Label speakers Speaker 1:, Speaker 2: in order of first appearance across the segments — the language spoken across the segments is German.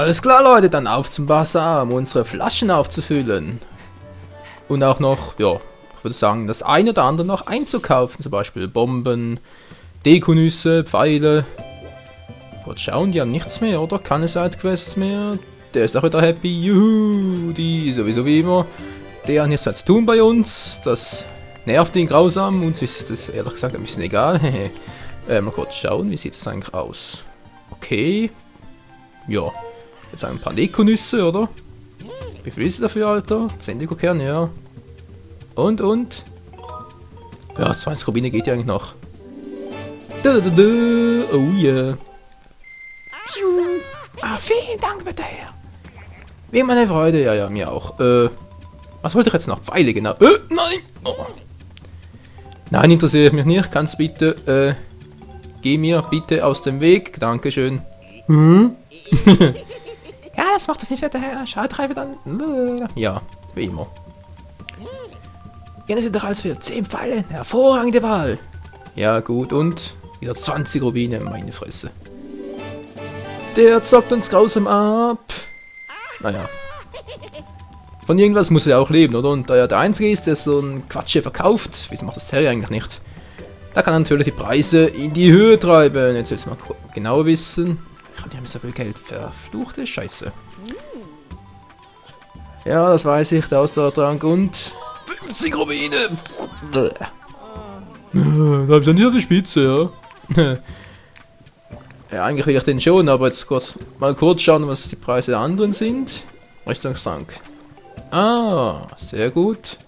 Speaker 1: Alles klar, Leute, dann auf zum Bazar, um unsere Flaschen aufzufüllen. Und auch noch, ja, ich würde sagen, das eine oder andere noch einzukaufen. Zum Beispiel Bomben, Dekonüsse, Pfeile. Gut, schauen, die haben nichts mehr, oder? Keine Sidequests mehr. Der ist auch wieder happy. Juhu, die sowieso wie immer. Der hat nichts mehr zu tun bei uns. Das nervt ihn grausam. Uns ist das ehrlich gesagt ein bisschen egal. Mal kurz schauen, wie sieht das eigentlich aus? Okay. Ja. Jetzt ein paar Dekonüsse, oder? Wie viel ist sie dafür, Alter? 10 Dekokerne, ja. Und? Ja, 20 Rubine geht ja eigentlich noch. Oh yeah. Ah, vielen Dank, bitte Herr. Wie immer eine Freude, ja, mir auch. Was wollte ich jetzt noch? Pfeile, genau. Nein! Oh. Nein, interessiert mich nicht. Kannst bitte, geh mir bitte aus dem Weg. Dankeschön. Ja, das macht das nicht, der Herr. Schadreife dann. Ja, wie immer. Gerne sind doch als für 10 Pfeile. Hervorragende Wahl. Ja, gut, und wieder 20 Rubine, meine Fresse. Der zockt uns grausam ab. Naja. Von irgendwas muss er auch leben, oder? Und da er der Einzige ist, der so einen Quatsch hier verkauft, wieso macht das Terry eigentlich nicht? Da kann er natürlich die Preise in die Höhe treiben. Jetzt will ich mal genau wissen. Ich habe so viel Geld. Verfluchte Scheiße. Ja, das weiß ich. Der Ausdauertrank und 50 Rubine. Da habe ich ja nicht auf die Spitze, ja. Ja, eigentlich will ich den schon, aber jetzt mal kurz schauen, was die Preise der anderen sind. Rüstungstrank. Ah, sehr gut.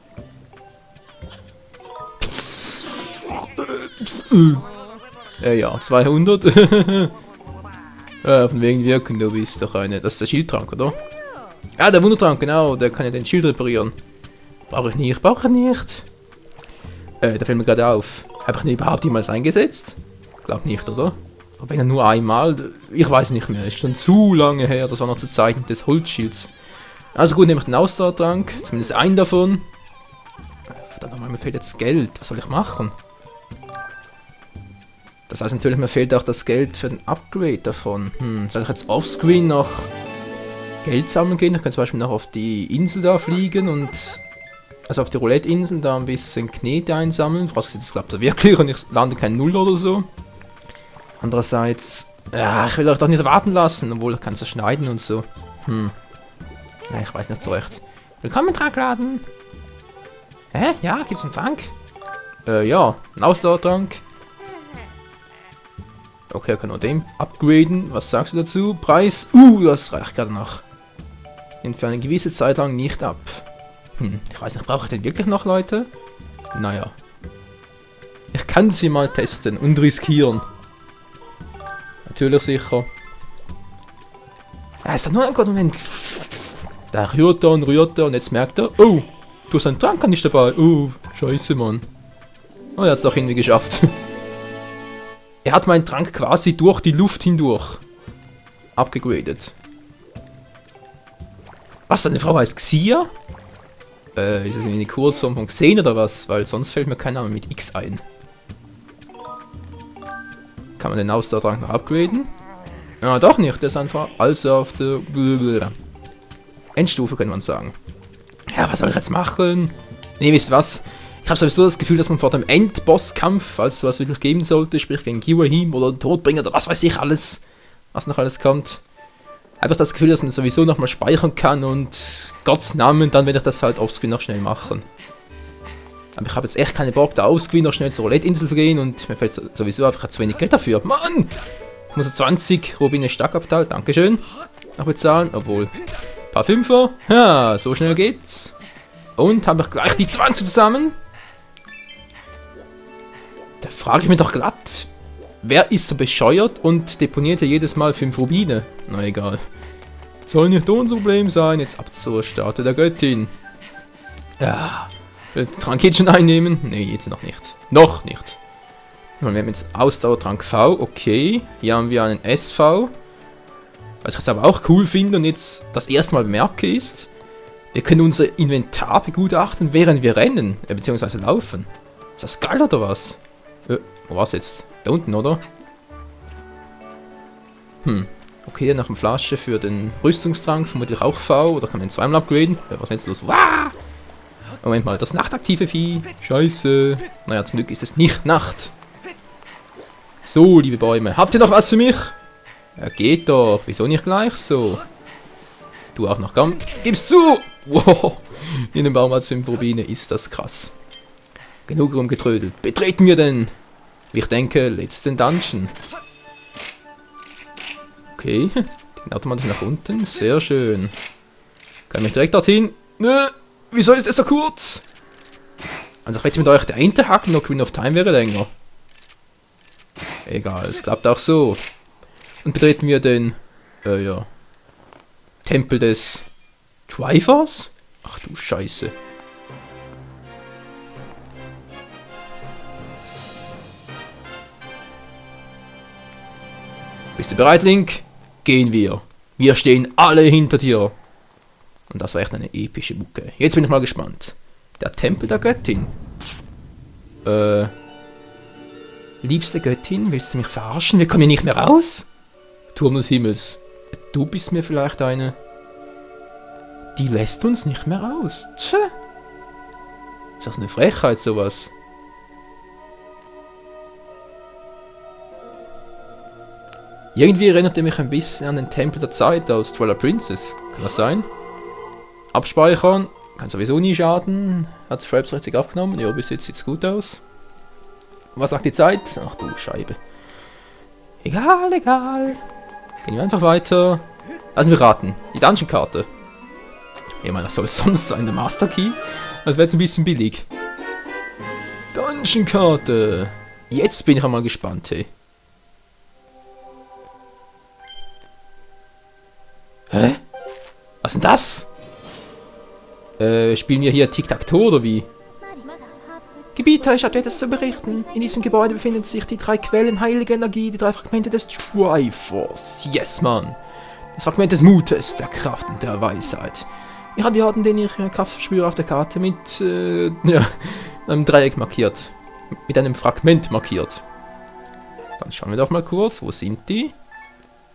Speaker 1: Ja, 200. Von wegen wirken, du bist doch eine. Das ist der Schildtrank, oder? Ja, der Wundertrank, genau. Der kann ja den Schild reparieren. Brauche ich nicht. Da fällt mir gerade auf. Habe ich den überhaupt jemals eingesetzt? Glaub nicht, oder? Aber wenn er nur einmal. Ich weiß nicht mehr. Ist schon zu lange her. Das war noch zu Zeiten des Holzschilds. Also gut, nehme ich den Ausdauertrank. Zumindest einen davon. Verdammt nochmal, mir fehlt jetzt Geld. Was soll ich machen? Das heißt natürlich, mir fehlt auch das Geld für den Upgrade davon. Soll ich jetzt offscreen noch Geld sammeln gehen? Ich kann zum Beispiel noch auf die Insel da fliegen und... Also auf die Roulette-Insel da ein bisschen Knete einsammeln. Vorausgesetzt, es klappt da wirklich und ich lande kein Null oder so. Andererseits... Ja, ich will euch doch nicht warten lassen, obwohl ich kann es schneiden und so. Ja, ich weiß nicht so recht. Willkommen im Trankladen. Hä? Ja, gibt's einen Trank? Ja, einen Ausdauertrank. Okay, er kann nur den upgraden. Was sagst du dazu? Preis? Das reicht gerade noch. Nimmt für eine gewisse Zeit lang nicht ab. Ich weiß nicht, brauche ich den wirklich noch, Leute? Naja. Ich kann sie mal testen und riskieren. Natürlich sicher. Ja, ist doch nur ein Moment. Da rührt er und jetzt merkt er, oh, du hast einen Trank nicht dabei. Oh, scheiße, Mann. Oh, er hat es doch irgendwie geschafft. Er hat meinen Trank quasi durch die Luft hindurch abgegradet. Was, deine Frau heißt Xia? Ist das irgendwie eine Kurzform von Xen oder was? Weil sonst fällt mir kein Name mit X ein. Kann man den Ausdauertrank noch upgraden? Ja, doch nicht. Der ist einfach also auf der Endstufe, könnte man sagen. Ja, was soll ich jetzt machen? Nee, wisst ihr was? Ich habe sowieso das Gefühl, dass man vor dem Endbosskampf, falls es was wirklich geben sollte, sprich gegen Girahim oder Todbringer oder was weiß ich alles, was noch alles kommt, habe ich das Gefühl, dass man sowieso nochmal speichern kann und Gottes Namen, dann werde ich das halt offscreen noch schnell machen. Aber ich habe jetzt echt keinen Bock, da offscreen noch schnell zur Roulette-Insel zu gehen und mir fällt sowieso einfach zu wenig Geld dafür. Mann! Ich muss 20 Rubine Startkapital, dankeschön, noch bezahlen, obwohl, paar Fünfer, ja, so schnell geht's. Und habe ich gleich die 20 zusammen. Da frage ich mich doch glatt, wer ist so bescheuert und deponiert ja jedes Mal 5 Rubine? Na egal. Soll nicht unser Problem sein, jetzt ab zur Statue der Göttin. Ja, will den Trank jetzt schon einnehmen? Nee, jetzt noch nicht. Noch nicht. Wir haben jetzt Ausdauertrank V, okay. Hier haben wir einen SV. Was ich jetzt aber auch cool finde und jetzt das erste Mal bemerke ist, wir können unser Inventar begutachten, während wir rennen, beziehungsweise laufen. Ist das geil oder was? Wo war's jetzt? Da unten, oder? Okay, nach einer Flasche für den Rüstungstrank, vermutlich auch V, oder kann man den zweimal upgraden? Ja, was ist jetzt los? Wah! Moment mal, das nachtaktive Vieh. Scheiße. Naja, zum Glück ist es nicht Nacht. So, liebe Bäume, habt ihr noch was für mich? Ja, geht doch. Wieso nicht gleich so? Du auch noch, komm. Gib's zu! Wow. In dem Baum als 5 Rubine ist das krass. Genug rumgetrödelt. Betreten wir den, wie ich denke, letzten Dungeon. Okay, den automatisch nach unten. Sehr schön. Kann ich direkt dorthin? Nö, wieso ist es so kurz? Also ich wette mit euch, der Interhack noch Queen of Time wäre länger. Egal, es klappt auch so. Und betreten wir den, ja, Tempel des Triforce? Ach du Scheiße. Bist du bereit, Link? Gehen wir. Wir stehen alle hinter dir. Und das war echt eine epische Mucke. Jetzt bin ich mal gespannt. Der Tempel der Göttin. Liebste Göttin, willst du mich verarschen? Wir kommen hier nicht mehr raus? Turm des Himmels. Du bist mir vielleicht eine... Die lässt uns nicht mehr raus. Tschö. Ist das eine Frechheit, sowas? Irgendwie erinnert er mich ein bisschen an den Tempel der Zeit aus Twilight Princess. Kann das sein? Abspeichern. Kann sowieso nie schaden. Hat Fraps richtig aufgenommen. Ja, bis jetzt sieht's gut aus. Was sagt die Zeit? Ach du Scheibe. Egal, egal. Gehen wir einfach weiter. Lassen wir raten. Die Dungeon-Karte. Ich meine, das soll es sonst sein, der Master Key. Das wäre jetzt ein bisschen billig. Dungeon-Karte. Jetzt bin ich einmal gespannt, hey. Hä? Was ist denn das? Spielen wir hier Tic-Tac-Toe oder wie? Gebieter, ich habe etwas zu berichten. In diesem Gebäude befinden sich die 3 Quellen heilige Energie, die 3 Fragmente des Triforce. Yes, Mann. Das Fragment des Mutes, der Kraft und der Weisheit. Ich habe die Orten, denen ich Kraft verspüre, auf der Karte mit, ja, einem Dreieck markiert. Mit einem Fragment markiert. Dann schauen wir doch mal kurz, wo sind die?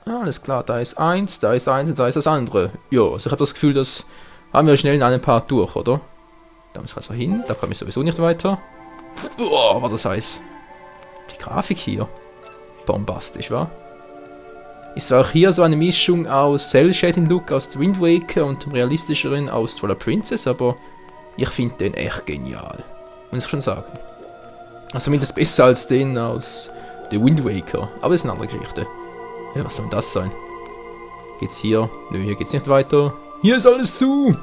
Speaker 1: Ah, alles klar, da ist eins, da ist eins und da ist das andere. Jo, also ich habe das Gefühl, das haben wir schnell in einem Part durch, oder? Da muss ich also hin, da komme ich sowieso nicht weiter. Boah, war das heiß. Die Grafik hier. Bombastisch, wa? Ist auch hier so eine Mischung aus Cell-Shading-Look aus Wind Waker und dem realistischeren aus Twilight Princess, aber ich finde den echt genial. Muss ich schon sagen. Also zumindest besser als den aus The Wind Waker, aber das ist eine andere Geschichte. Ja, was soll das sein? Geht's hier? Nö, hier geht's nicht weiter. Hier ist alles zu!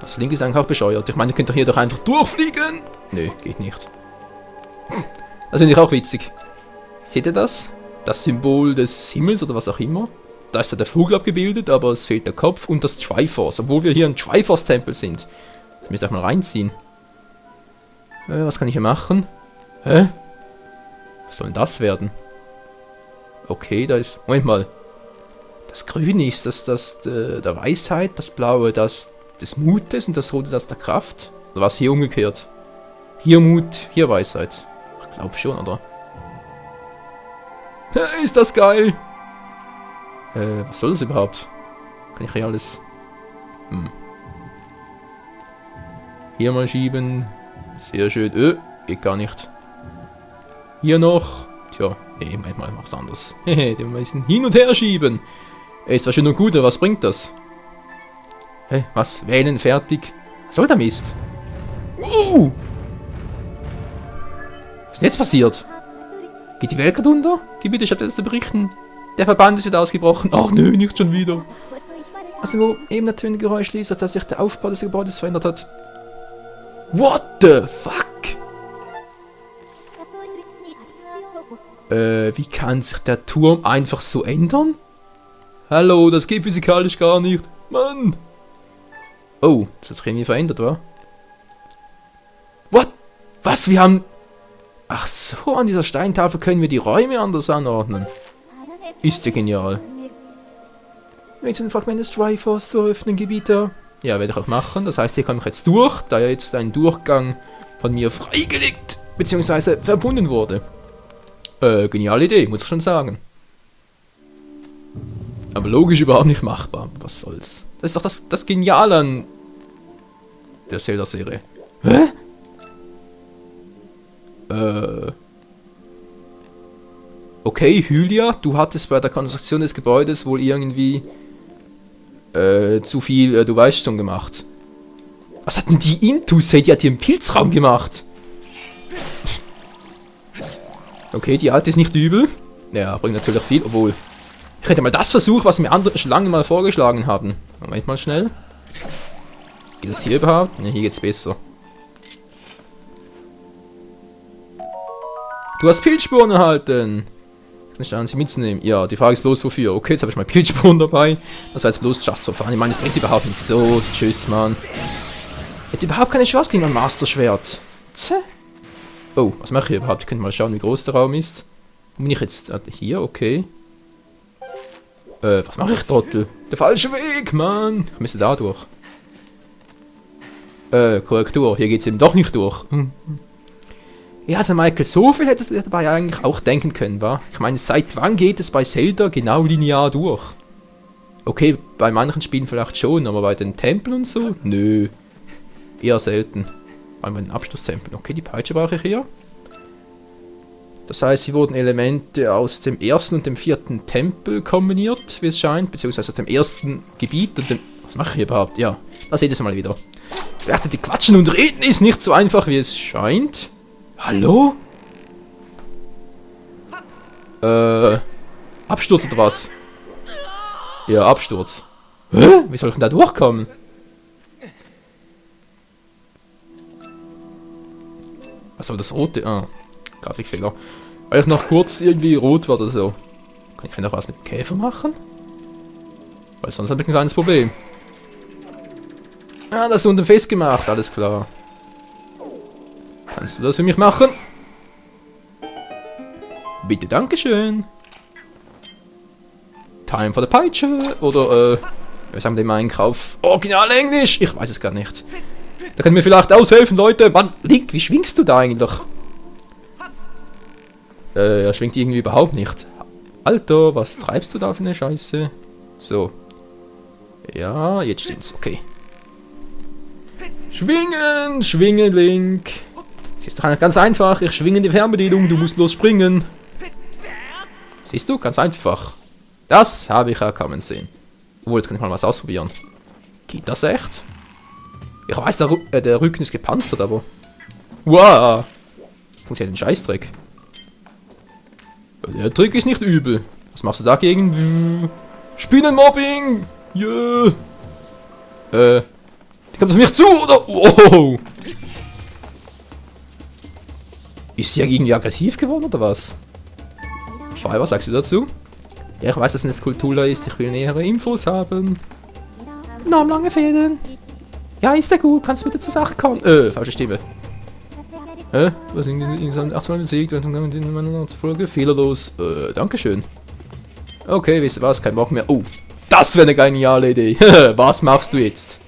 Speaker 1: Das Link ist eigentlich auch bescheuert. Ich meine, ihr könnt doch hier doch einfach durchfliegen! Nö, geht nicht. Das finde ich auch witzig. Seht ihr das? Das Symbol des Himmels oder was auch immer. Da ist ja der Vogel abgebildet, aber es fehlt der Kopf und das Triforce, obwohl wir hier im Triforce-Tempel sind. Das müsst ihr auch mal reinziehen. Was kann ich hier machen? Hä? Was soll denn das werden? Okay, da ist... Moment mal. Das Grüne ist das der Weisheit, das Blaue das des Mutes und das Rote das der Kraft. Oder was hier umgekehrt? Hier Mut, hier Weisheit. Ich glaube schon, oder? Ist das geil! Was soll das überhaupt? Kann ich hier alles... Hier mal schieben. Sehr schön. Geht gar nicht. Hier noch. Tja, nee, manchmal mach's anders. Hehe, den müssen hin und her schieben. Ist zwar schön und gut, aber was bringt das? Hä, was? Wählen, fertig. Was soll der Mist? Was ist denn jetzt passiert? Geht die Welt gerade unter? Gebiete, ich habe das zu berichten. Der Verband ist wieder ausgebrochen. Ach nö, nicht schon wieder. Aus dem eben ertönende Geräusch ließ, dass sich der Aufbau des Gebäudes verändert hat. What the fuck? Wie kann sich der Turm einfach so ändern? Hallo, das geht physikalisch gar nicht. Mann! Oh, das hat sich irgendwie verändert, wa? What? Was? Wir haben... Ach so, an dieser Steintafel können wir die Räume anders anordnen. Ist ja genial. Willst du ein Fragment des Triforce zu öffnen, Gebieter? Ja, werde ich auch machen. Das heißt, hier komme ich jetzt durch, da ja jetzt ein Durchgang von mir freigelegt, beziehungsweise verbunden wurde. Geniale Idee, muss ich schon sagen. Aber logisch überhaupt nicht machbar. Was soll's? Das ist doch das Geniale an der Zelda-Serie. Hä? Okay, Hylia, du hattest bei der Konstruktion des Gebäudes wohl irgendwie zu viel, du weißt schon, gemacht. Was hat denn die Intus? Hey, die hat hier einen Pilzraum gemacht. Okay, die alte ist nicht übel. Ja, bringt natürlich viel, obwohl... Ich hätte mal das versucht, was mir andere schon lange mal vorgeschlagen haben. Moment mal schnell. Geht das hier überhaupt? Ne, hier geht's besser. Du hast Pilzspuren erhalten. Nicht an, sie mitzunehmen. Ja, die Frage ist bloß wofür. Okay, jetzt habe ich mal Pilzspuren dabei. Das war jetzt bloß just for fun. Ich meine, es bringt überhaupt nichts. So, tschüss, Mann. Ich hätte überhaupt keine Chance gegen mein Master-Schwert. Oh, was mache ich hier überhaupt? Ich könnte mal schauen, wie groß der Raum ist. Wo bin ich jetzt? Hier, okay. Was mache ich, Trottel? Der falsche Weg, Mann. Ich müsste da durch. Korrektur. Hier geht es eben doch nicht durch. Ja, also Michael, so viel hättest du dabei eigentlich auch denken können, wa? Ich meine, seit wann geht es bei Zelda genau linear durch? Okay, bei manchen Spielen vielleicht schon, aber bei den Tempeln und so? Nö. Eher selten. Vor allem bei den Abschlusstempeln. Okay, die Peitsche brauche ich hier. Das heißt, hier wurden Elemente aus dem ersten und dem vierten Tempel kombiniert, wie es scheint. Beziehungsweise aus dem ersten Gebiet und dem... Was mache ich hier überhaupt? Ja, da seht ihr es mal wieder. Ich dachte, die Quatschen und Reden ist nicht so einfach, wie es scheint. Hallo? Absturz oder was? Ja, Absturz. Hä? Wie soll ich denn da durchkommen? Was soll das rote? Ah, Grafikfehler. Weil ich noch kurz irgendwie rot war oder so. Kann ich noch was mit dem Käfer machen? Weil sonst habe ich ein kleines Problem. Ah, das ist unten festgemacht, alles klar. Kannst du das für mich machen? Bitte, dankeschön. Time for the Peitsche. Oder, wir sagen dem Einkauf. Original Englisch. Ich weiß es gar nicht. Da können wir vielleicht aushelfen, Leute. Mann, Link, wie schwingst du da eigentlich? Er schwingt irgendwie überhaupt nicht. Alter, was treibst du da für eine Scheiße? So. Ja, jetzt stimmt's. Okay. Schwingen, schwingen, Link. Es ist doch ganz einfach. Ich schwinge die Fernbedienung, du musst bloß springen. Siehst du, ganz einfach. Das habe ich erkannt sehen. Obwohl, jetzt kann ich mal was ausprobieren. Geht das echt? Ich weiß, der Rücken ist gepanzert, aber... Wow! Funktioniert ein Scheißdreck. Der Trick ist nicht übel. Was machst du dagegen? Spinnenmobbing! Yeah! Die kommt auf mich zu, oder? Wow! Ist sie ja irgendwie aggressiv geworden, oder was? Fall, was sagst du dazu? Ja, ich weiß, dass es eine Skulptur ist. Ich will nähere Infos haben. Namen lange Fäden. Ja, ist der gut. Kannst du bitte zur Sache kommen? Falsche Stimme. Was sind die aktuellen besiegt? In meiner Folge fehlerlos. Dankeschön. Okay, wisst ihr was? Kein Bock mehr. Oh, das wäre eine geniale Idee. Was machst du jetzt?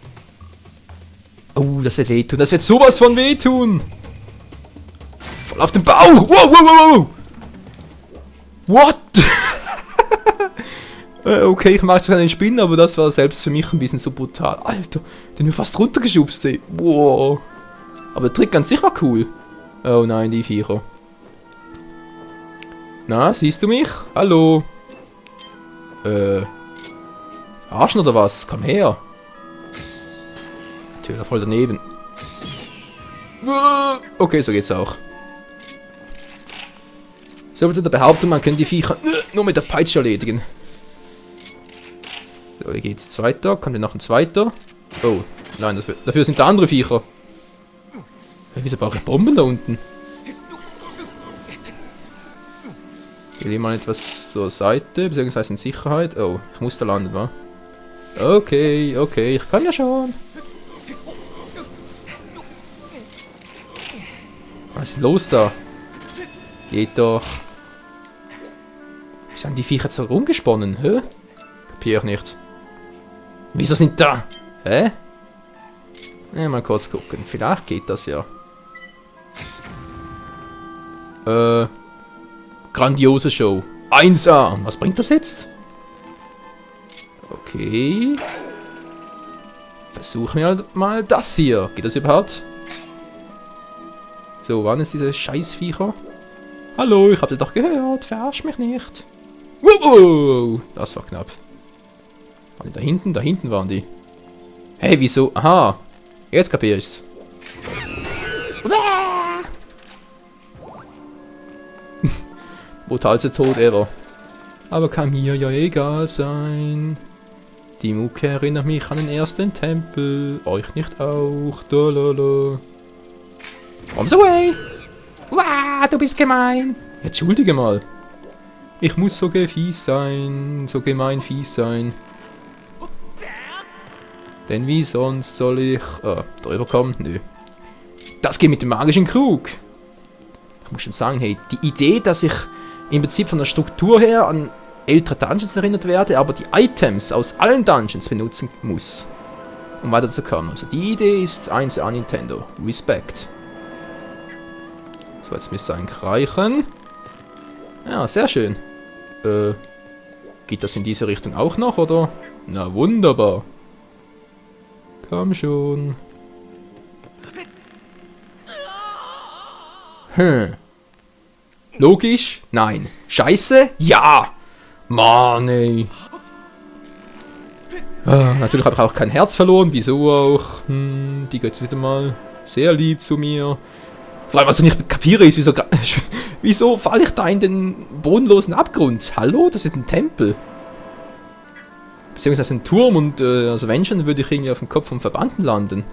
Speaker 1: Oh, das wird wehtun. Das wird sowas von wehtun. Voll auf den Bauch. Wow, wow, wow, wow. What? Okay, ich mag zwar einen Spinnen, aber das war selbst für mich ein bisschen zu brutal. Alter, den mir fast runtergeschubst, ey. Wow. Aber der Trick an sich war cool. Oh nein, die Viecher. Na, siehst du mich? Hallo? Arschen oder was? Komm her. Natürlich voll daneben. Okay, so geht's auch. So zu der Behauptung, man kann die Viecher nur mit der Peitsche erledigen. So, hier geht's jetzt weiter. Kommt hier noch ein zweiter? Oh, nein, dafür sind da andere Viecher. Hey, wieso brauche ich Bomben da unten? Ich lege mal etwas zur Seite, beziehungsweise in Sicherheit. Oh, ich muss da landen, wa? Okay, okay, ich kann ja schon. Was ist los da? Geht doch. Wieso haben die Viecher so rumgesponnen? Hä? Kapier ich nicht. Wieso sind da? Hä? Ja, mal kurz gucken. Vielleicht geht das ja. Grandiose Show. 1A. Was bringt das jetzt? Okay. Versuchen wir mal das hier. Geht das überhaupt? So, waren es diese Scheißviecher? Hallo, ich hab dich doch gehört. Verarsch mich nicht. Wow, das war knapp. Waren die da hinten? Da hinten waren die. Hey, wieso? Aha. Jetzt kapier ich's. Brutalste Tod ever. Aber kann mir ja egal sein. Die Mucke erinnert mich an den ersten Tempel. Euch nicht auch. Dololo. Comes away. Wow, du bist gemein. Entschuldige mal. Ich muss so fies sein. So gemein fies sein. Denn wie sonst soll ich... drüber kommen? Nö. Das geht mit dem magischen Krug. Ich muss schon sagen, hey, die Idee, dass ich im Prinzip von der Struktur her an ältere Dungeons erinnert werde, aber die Items aus allen Dungeons benutzen muss, um weiterzukommen. Also die Idee ist 1 an Nintendo. Respekt. So, jetzt müsste eigentlich reichen. Ja, sehr schön. Geht das in diese Richtung auch noch, oder? Na, wunderbar. Komm schon. Logisch? Nein. Scheiße? Ja! Mann, ey. Natürlich habe ich auch kein Herz verloren. Wieso auch? Die geht jetzt wieder mal sehr lieb zu mir. Vor allem, was ich nicht kapiere, ist, wieso falle ich da in den bodenlosen Abgrund? Hallo? Das ist ein Tempel. Beziehungsweise ein Turm und also wenn schon, würde ich irgendwie auf dem Kopf vom Verbannten landen.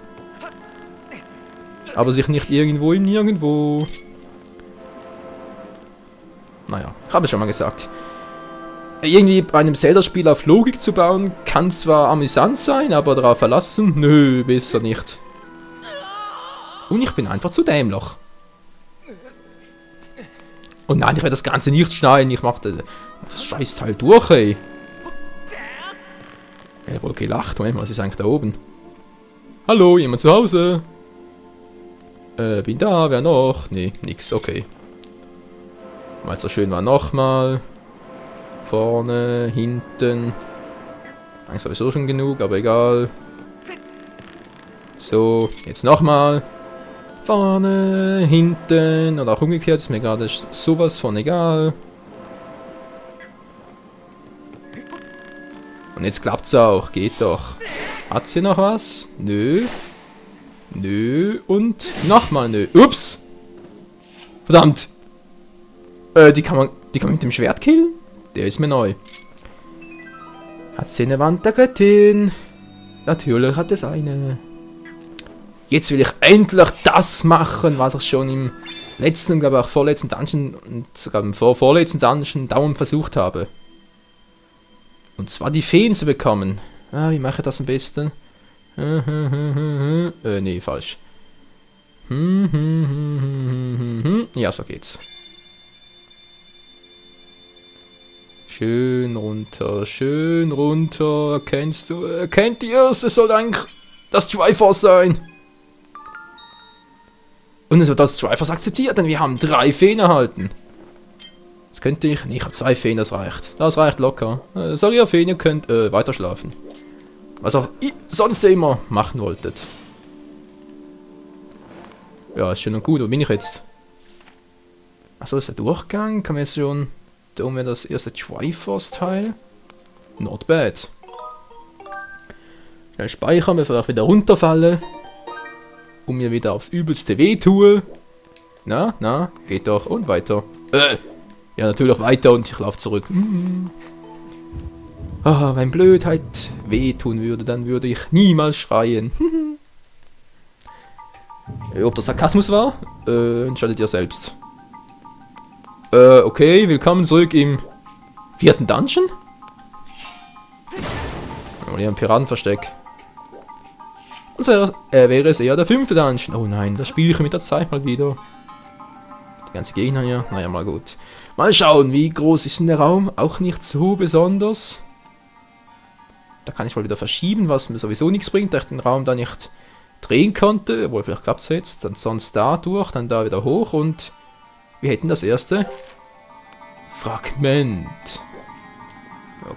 Speaker 1: Aber sich nicht irgendwo im Nirgendwo. Naja, ich habe es schon mal gesagt. Irgendwie bei einem Zelda-Spiel auf Logik zu bauen, kann zwar amüsant sein, aber darauf verlassen, nö, besser nicht. Und ich bin einfach zu dämlich. Und nein, ich werde das Ganze nicht schneiden, ich mache das Scheißteil durch, ey. Er hat wohl gelacht, Moment, was ist eigentlich da oben? Hallo, jemand zu Hause? Bin da, wer noch? Nee, nix, okay. Weil es so schön war, nochmal. Vorne, hinten. Eigentlich sowieso schon genug, aber egal. So, jetzt nochmal. Vorne, hinten oder auch umgekehrt, ist mir gerade sowas von egal. Und jetzt klappt's auch, geht doch. Hat's hier noch was? Nö. Nö und nochmal nö. Ups! Verdammt! Die kann man mit dem Schwert killen? Der ist mir neu. Hat sie eine Wand der Göttin? Natürlich hat es eine. Jetzt will ich endlich das machen, was ich schon im letzten, glaube ich auch vorletzten Dungeon und sogar im vorletzten Dungeon dauernd versucht habe. Und zwar die Feen zu bekommen. Wie mache ich das am besten? Nee, falsch. Ja, so geht's. Schön runter, schön runter. Kennt ihr es? Es soll eigentlich das Triforce sein. Und es wird als Triforce akzeptiert, denn wir haben 3 Feen erhalten. Das könnte ich... Nee, ich habe 2 Feen, das reicht. Das reicht locker. Sorry, ihr Feen, ihr könnt weiter schlafen. Was auch ihr sonst immer machen wolltet. Ja, ist schön und gut. Wo bin ich jetzt? Achso, ist der Durchgang? Kann man jetzt schon... Da oben das erste Triforce-Teil. Not bad. Schnell speichern, bevor ich wieder runterfalle. Und mir wieder aufs Übelste wehtue. Na, geht doch. Und weiter. Ja, natürlich weiter und ich laufe zurück. Wenn Blödheit wehtun würde, dann würde ich niemals schreien. Ob das Sarkasmus war? Entscheidet ihr selbst. Okay, willkommen zurück im 4. Dungeon? Oh, hier ein Piratenversteck. Und so wäre es eher der 5. Dungeon. Oh nein, das spiele ich mit der Zeit mal wieder. Die ganze Gegner hier. Naja, mal gut. Mal schauen, wie groß ist denn der Raum? Auch nicht so besonders. Da kann ich mal wieder verschieben, was mir sowieso nichts bringt, da ich den Raum da nicht drehen konnte. Obwohl, vielleicht klappt es jetzt. Dann sonst da durch, dann da wieder hoch und... Wir hätten das erste Fragment.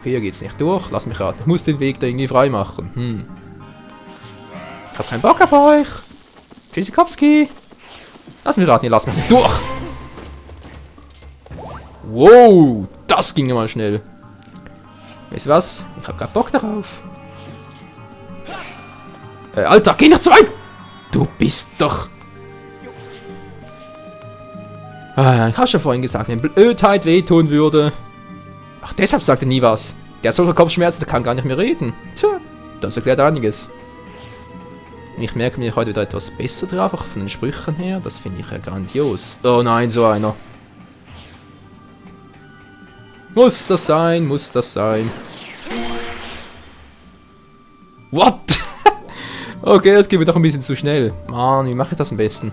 Speaker 1: Okay, hier geht's nicht durch. Lass mich raten. Ich muss den Weg da irgendwie frei machen. Ich hab keinen Bock auf euch. Tschüssikowski. Lass mich raten, ihr lasst mich nicht durch. Wow, das ging ja mal schnell. Weißt du was? Ich hab grad Bock darauf. Alter, geh nicht zu weit! Du bist doch... ich hab schon vorhin gesagt, wenn Blödheit wehtun würde... Ach, deshalb sagt er nie was. Der hat solche Kopfschmerzen, der kann gar nicht mehr reden. Tja, das erklärt einiges. Ich merke mir heute wieder etwas besser drauf, auch von den Sprüchen her. Das finde ich ja grandios. Oh nein, so einer. Muss das sein, muss das sein. What? Okay, das geht mir doch ein bisschen zu schnell. Mann, wie mache ich das am besten?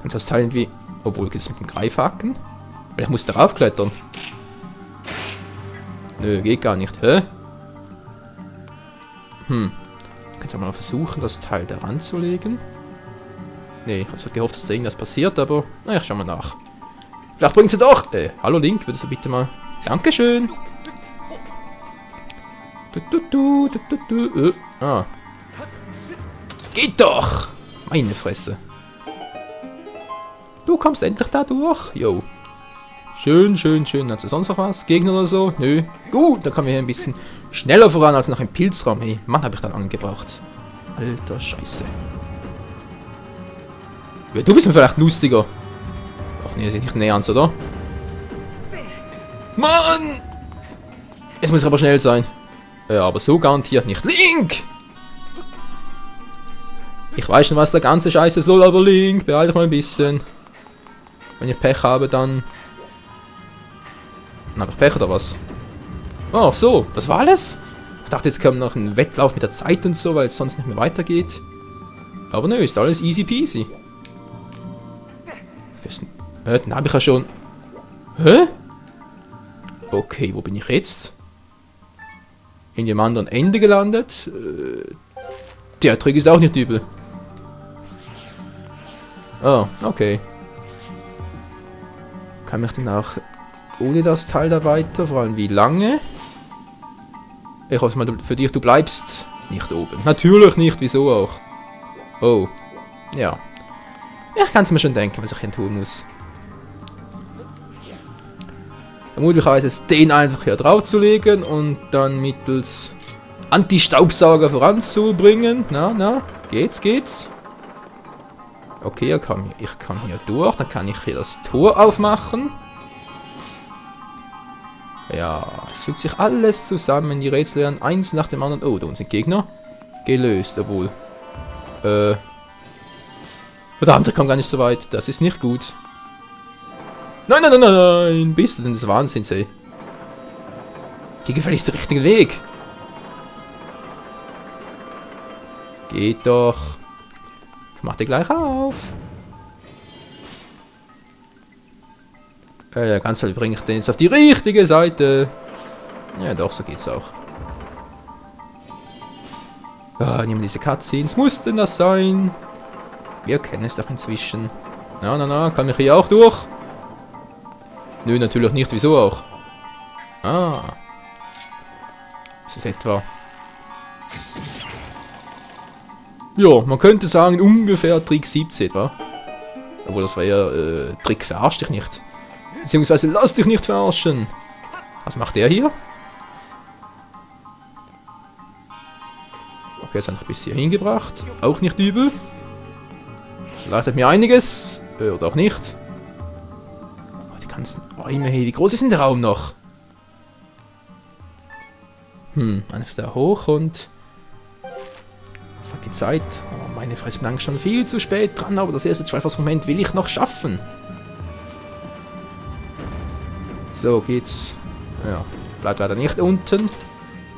Speaker 1: Und das Teil irgendwie... Obwohl, geht es mit dem Greifhaken? Weil ich muss darauf klettern. Nö, geht gar nicht. Hä? Kannst du mal versuchen, das Teil da ranzulegen? Nee, ich habe so gehofft, dass da irgendwas passiert, aber... Na, ich schau mal nach. Vielleicht bringt's jetzt auch... hallo Link, würdest du bitte mal... Dankeschön! Geht doch! Meine Fresse. Du kommst endlich da durch. Jo. Schön, schön, schön. Hast du sonst noch was? Gegner oder so? Nö. Gut, dann kommen wir hier ein bisschen schneller voran als nach dem Pilzraum. Hey, Mann, habe ich da lange gebraucht. Alter Scheiße. Ja, du bist mir vielleicht lustiger. Ach nee, das ist nicht näher ans, oder? Mann! Jetzt muss ich aber schnell sein. Ja, aber so garantiert nicht. Link! Ich weiß schon, was der ganze Scheiße soll, aber Link, beeil dich mal ein bisschen. Wenn ich Pech habe, dann... Dann habe ich Pech oder was? Oh, so, das war alles? Ich dachte, jetzt kommt noch ein Wettlauf mit der Zeit und so, weil es sonst nicht mehr weitergeht. Aber nö, ist alles easy peasy. Den habe ich ja schon... Hä? Okay, wo bin ich jetzt? In dem anderen Ende gelandet. Der Trick ist auch nicht übel. Oh, okay. Kann ich denn auch ohne das Teil da weiter? Vor allem wie lange? Ich hoffe mal für dich, du bleibst nicht oben. Natürlich nicht, wieso auch? Oh, ja. Ich kann es mir schon denken, was ich hier tun muss. Vermutlich heißt es, den einfach hier drauf zu legen und dann mittels Anti-Staubsauger voranzubringen. Na, geht's? Okay, ich kann hier durch, dann kann ich hier das Tor aufmachen. Ja, es fügt sich alles zusammen, die Rätsel werden eins nach dem anderen... Oh, da unten sind Gegner. Gelöst, obwohl... Verdammt, ich komme gar nicht so weit, das ist nicht gut. Nein, bist du denn des Wahnsinns, ey? Hier gefälligst der richtige Weg. Geht doch. Ich mach dir gleich auf. Ja, ganz toll, bringe ich den jetzt auf die richtige Seite. Ja, doch, so geht's auch. Ah, nehmen diese Cutscenes. Muss denn das sein? Wir kennen es doch inzwischen. Na, kann ich hier auch durch? Nö, natürlich nicht. Wieso auch? Ah. Ist es etwa... Ja, man könnte sagen, ungefähr Trick 17, wa? Obwohl, das war ja, Trick verarsch dich nicht. Beziehungsweise, lass dich nicht verarschen. Was macht der hier? Okay, jetzt einfach bis hier hingebracht. Auch nicht übel. Das erleichtert mir einiges. Oder auch nicht. Ganzen Räume, hey, wie groß ist denn der Raum noch? Einfach da hoch und... Was sagt die Zeit? Oh, meine Fresse, bin schon viel zu spät dran, aber das erste Moment will ich noch schaffen. So, geht's. Ja, bleibt leider nicht unten.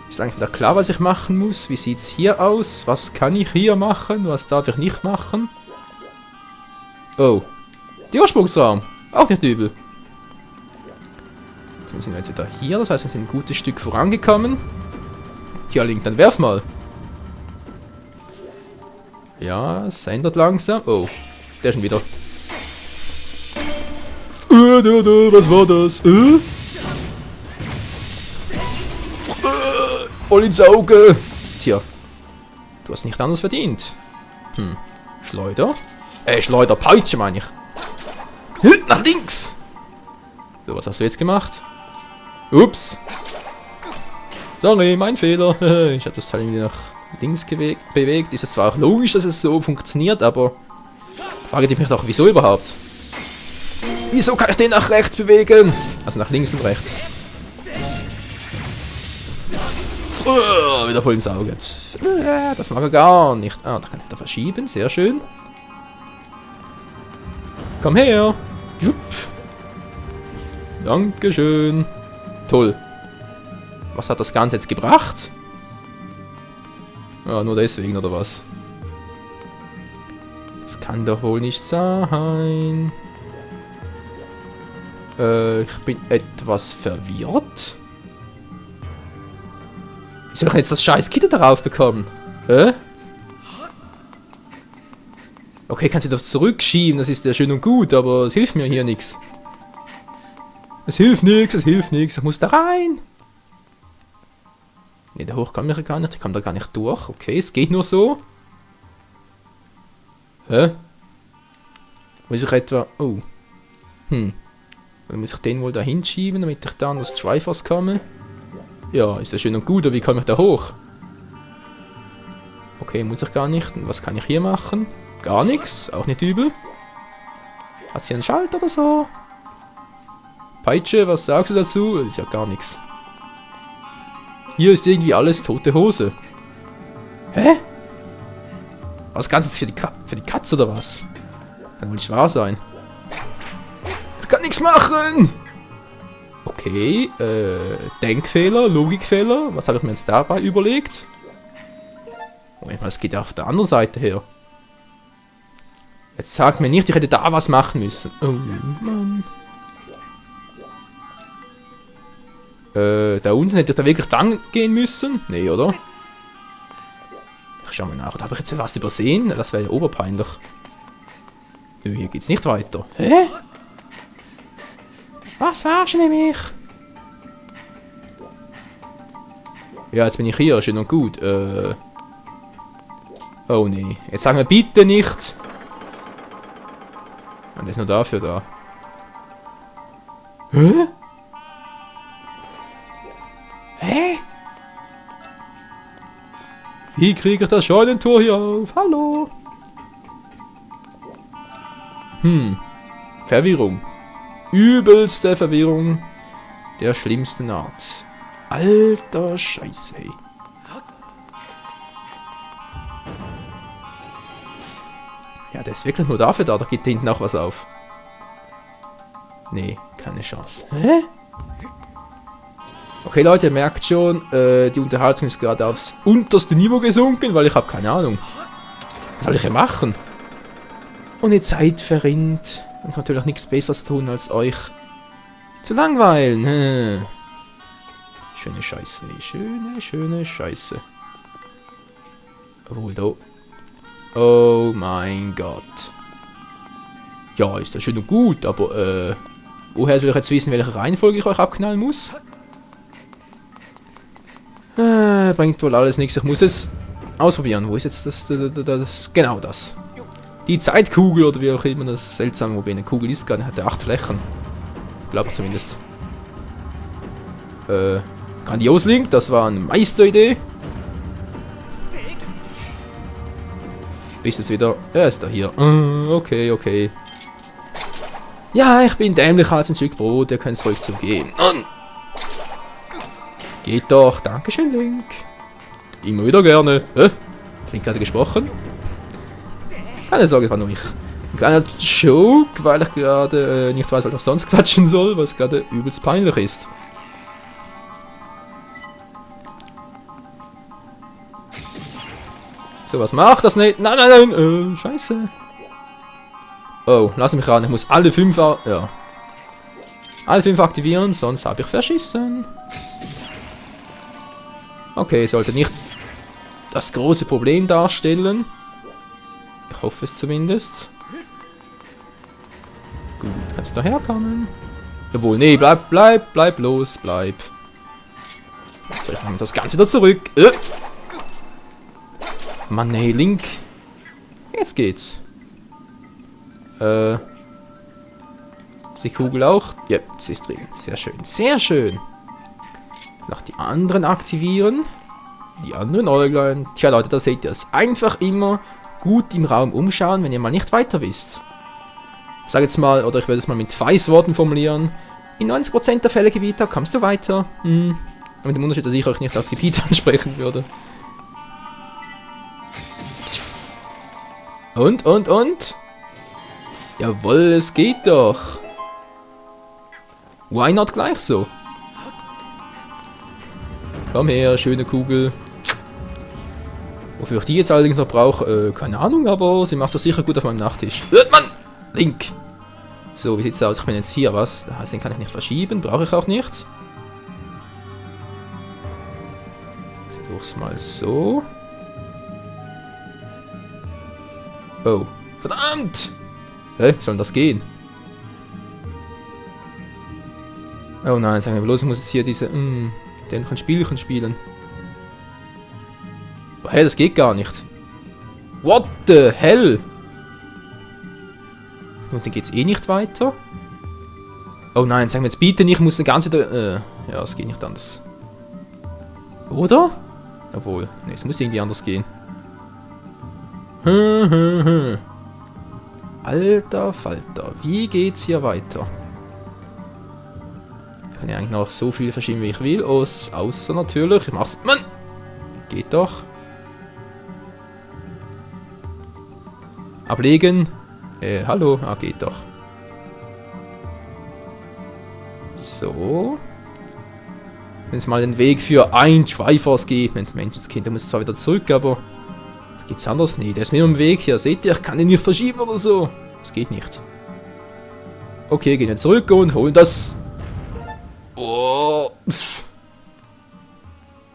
Speaker 1: Ist eigentlich wieder klar, was ich machen muss. Wie sieht's hier aus? Was kann ich hier machen? Was darf ich nicht machen? Oh. Der Ursprungsraum. Auch nicht übel. Dann sind wir jetzt wieder hier, das heißt, wir sind ein gutes Stück vorangekommen. Hier, Link, dann werf mal. Ja, es ändert langsam. Oh, der schon wieder. Was war das? Voll ins Auge. Tja. Du hast nicht anders verdient. Schleuder? Schleuderpeitsche meine ich. Nach links! So, was hast du jetzt gemacht? Ups. Sorry, mein Fehler. Ich habe das Teil irgendwie nach links bewegt. Ist jetzt zwar auch logisch, dass es so funktioniert, aber frage ich mich doch, wieso überhaupt? Wieso kann ich den nach rechts bewegen? Also nach links und rechts. Wieder voll ins Auge. Das mag er gar nicht. Ah, da kann ich da verschieben. Sehr schön. Komm her. Jupp. Dankeschön. Toll. Was hat das Ganze jetzt gebracht? Ja, nur deswegen, oder was? Das kann doch wohl nicht sein. Ich bin etwas verwirrt. Wie soll ich jetzt das scheiß Kit darauf bekommen? Okay, kannst du doch zurückschieben, das ist ja schön und gut, aber es hilft mir hier nichts. Es hilft nichts, ich muss da rein. Ne, da hoch kann ich gar nicht, ich komme da gar nicht durch. Okay, es geht nur so. Muss ich etwa... Oh. Dann muss ich den wohl da hinschieben, damit ich da an das Triforce komme. Ja, ist ja schön und gut, aber wie komme ich da hoch? Okay, muss ich gar nicht. Und was kann ich hier machen? Gar nichts, auch nicht übel. Hat sie einen Schalter oder so? Peitsche, was sagst du dazu? Ist ja gar nichts. Hier ist irgendwie alles tote Hose. Hä? War das Ganze jetzt für die Katze oder was? Kann wohl nicht wahr sein. Ich kann nichts machen! Okay, Denkfehler, Logikfehler. Was habe ich mir jetzt dabei überlegt? Moment mal, es geht ja auf der anderen Seite her. Jetzt sag mir nicht, ich hätte da was machen müssen. Oh Mann. Da unten hätte ich da wirklich dann gehen müssen? Nee, oder? Ich schau mal nach. Da habe ich jetzt was übersehen? Das wäre ja oberpeinlich. Nö, hier geht's nicht weiter. Hä? Was verarschen die mich? Ja, jetzt bin ich hier, schön und gut. Oh nee. Jetzt sagen wir bitte nicht. Und der ist nur dafür da. Hä? Hä? Wie kriege ich das Scheunentor hier auf? Hallo? Verwirrung. Übelste Verwirrung der schlimmsten Art. Alter Scheiße, ey. Ja, der ist wirklich nur dafür da. Da geht da hinten auch was auf. Nee, keine Chance. Hä? Okay, Leute, ihr merkt schon, die Unterhaltung ist gerade aufs unterste Niveau gesunken, weil ich habe keine Ahnung. Was soll ich hier machen? Und die Zeit verrinnt. Und ich kann natürlich nichts Besseres tun, als euch zu langweilen. Schöne Scheiße, schöne Scheiße. Obwohl, da. Oh mein Gott. Ja, ist das schön und gut, aber woher soll ich jetzt wissen, welche Reihenfolge ich euch abknallen muss? Bringt wohl alles nichts, ich muss es ausprobieren. Wo ist jetzt das? Genau das. Die Zeitkugel oder wie auch immer das seltsame, wobei eine Kugel ist gar nicht, hatte 8 Flächen. Glaube ich zumindest. Grandios Link, das war eine Meisteridee. Bist jetzt wieder. Er ist da hier. Okay. Ja, ich bin dämlicher als ein Stück Brot, ihr könnt es ruhig zugeben. Geht doch, dankeschön, Link. Immer wieder gerne. Link gerade gesprochen. Keine Sorge, es war nur ich. Ein kleiner Joke, weil ich gerade nicht weiß, was ich sonst quatschen soll, was gerade übelst peinlich ist. So, was macht das nicht? Nein, scheiße. Oh, lass mich ran, ich muss alle 5 alle 5 aktivieren, sonst habe ich verschissen. Okay, sollte nicht das große Problem darstellen. Ich hoffe es zumindest. Gut, kannst du daherkommen? Jawohl, nee, bleib los, bleib. Was ich nehme das Ganze wieder zurück. Mann, hey, Link. Jetzt geht's. Die Kugel auch? Ja, sie ist drin. Sehr schön. Sehr schön. Noch die anderen aktivieren. Die anderen Äuglein. Tja, Leute, da seht ihr es. Einfach immer gut im Raum umschauen, wenn ihr mal nicht weiter wisst. Ich sage jetzt mal, oder ich werde es mal mit Weißworten formulieren. In 90% der Fälle, Gebiete, kommst du weiter. Mit dem Unterschied, dass ich euch nicht als Gebiet ansprechen würde. Und? Jawohl, es geht doch. Why not gleich so? Komm her, schöne Kugel. Wofür ich die jetzt allerdings noch brauche, keine Ahnung, aber sie macht das sicher gut auf meinem Nachttisch. Mann! Link! So, wie sieht's aus? Ich bin jetzt hier, was? Das heißt, den kann ich nicht verschieben, brauche ich auch nicht. Ich versuch's mal so. Oh, verdammt! Hä? Wie soll denn das gehen? Oh nein, sagen wir bloß, ich muss jetzt hier diese, den kann Spielchen spielen. Oh, hey, das geht gar nicht. What the hell? Und dann geht's eh nicht weiter. Oh nein, sagen wir jetzt bitte nicht, ich muss eine ganze... ja, es geht nicht anders. Oder? Jawohl. Ne, es muss irgendwie anders gehen. Alter Falter, wie geht's hier weiter? Ich kann ja eigentlich noch so viel verschieben, wie ich will. Außer natürlich, ich mach's... Mann! Geht doch. Ablegen. Hallo? Ah, geht doch. So. Wenn es mal den Weg für ein Triforce geht. Menschenskind, der muss zwar wieder zurück, aber... Geht's anders? Nee, der ist mir im Weg hier. Seht ihr, ich kann den nicht verschieben oder so. Das geht nicht. Okay, gehen wir zurück und holen das... Oh.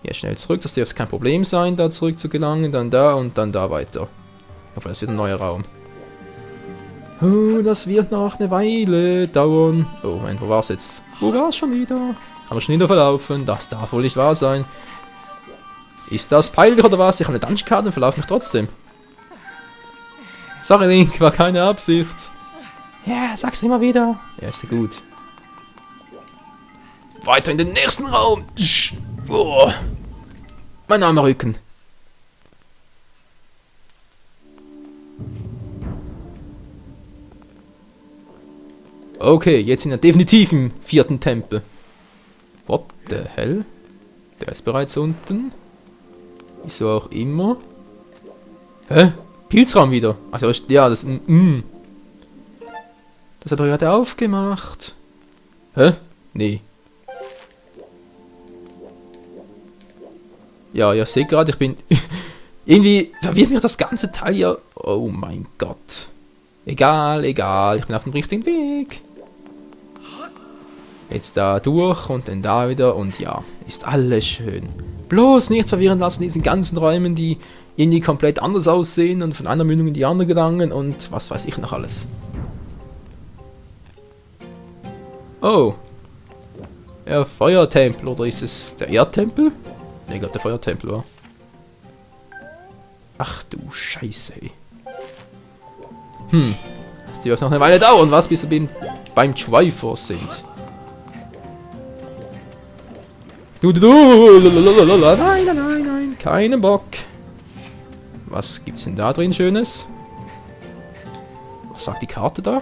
Speaker 1: Ja, schnell zurück. Das dürfte kein Problem sein, da zurück zu gelangen. Dann da und dann da weiter. Ich hoffe, das wird ein neuer Raum. Oh, das wird noch eine Weile dauern. Oh, Moment, wo war's jetzt? Wo war's schon wieder? Haben wir schon wieder verlaufen? Das darf wohl nicht wahr sein. Ist das peinlich oder was? Ich habe eine Dungeon-Karte und verlaufe mich trotzdem. Sorry, Link, war keine Absicht. Ja, sag's immer wieder. Ja, ist ja gut. Weiter in den nächsten Raum. Oh. Mein armer Rücken. Okay, jetzt sind wir definitiv im 4. Tempel. What the hell? Der ist bereits unten. Wieso auch immer. Hä? Pilzraum wieder. Also, ja, das... Das hat er gerade aufgemacht. Hä? Nee. Ja, ihr seht gerade, ich bin... Irgendwie verwirrt mich das ganze Teil ja... Oh mein Gott. Egal, egal. Ich bin auf dem richtigen Weg. Jetzt da durch und dann da wieder und ja, ist alles schön. Bloß nicht verwirren lassen, diesen ganzen Räumen, die irgendwie komplett anders aussehen und von einer Mündung in die andere gelangen und was weiß ich noch alles. Oh. Der Feuertempel, oder ist es der Erdtempel? Ne, ich glaube der Feuertempel war. Ach du Scheiße, ey. Das wird noch eine Weile dauern, was, bis wir beim Triforce sind. Nein, keinen Bock. Was gibt's denn da drin Schönes? Was sagt die Karte da?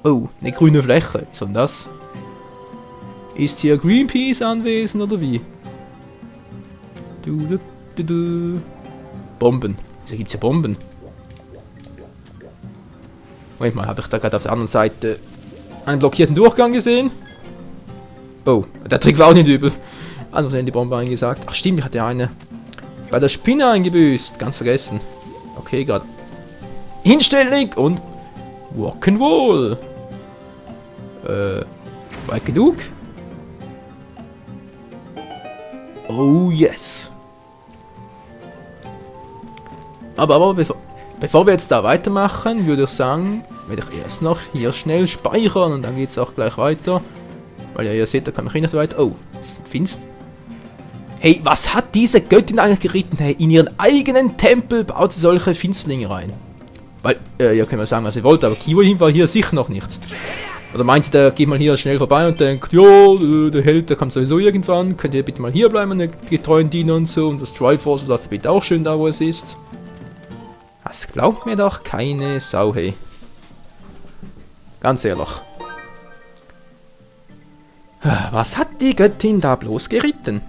Speaker 1: Oh, eine grüne Fläche. Was soll denn das? Ist hier Greenpeace anwesend oder wie? Bomben. Wieso gibt's hier Bomben? Moment mal, habe ich da gerade auf der anderen Seite einen blockierten Durchgang gesehen? Oh, der Trick war auch nicht übel. Anders in die Bombe eingesagt. Ach stimmt, ich hatte eine bei der Spinne eingebüßt. Ganz vergessen. Okay, gerade. Hinstellen und Rock'n'Roll. Weit genug? Oh yes. Aber bevor wir jetzt da weitermachen, würde ich sagen, werde ich erst noch hier schnell speichern und dann geht es auch gleich weiter. Weil ja, ihr seht, da kann ich nicht weiter. Oh, ist finster. Hey, was hat diese Göttin eigentlich geritten? Hey, in ihren eigenen Tempel baut sie solche Finsterlinge rein. Weil, ihr könnt mal sagen, was ihr wollt, aber Kiwohin war hier sicher noch nicht. Oder meint ihr, der geht mal hier schnell vorbei und denkt, ja, der Held, der kommt sowieso irgendwann, könnt ihr bitte mal hier bleiben, meine getreuen Diener und so, und das Triforce lasst bitte auch schön da, wo es ist. Das glaubt mir doch keine Sau, hey. Ganz ehrlich. Was hat die Göttin da bloß geritten?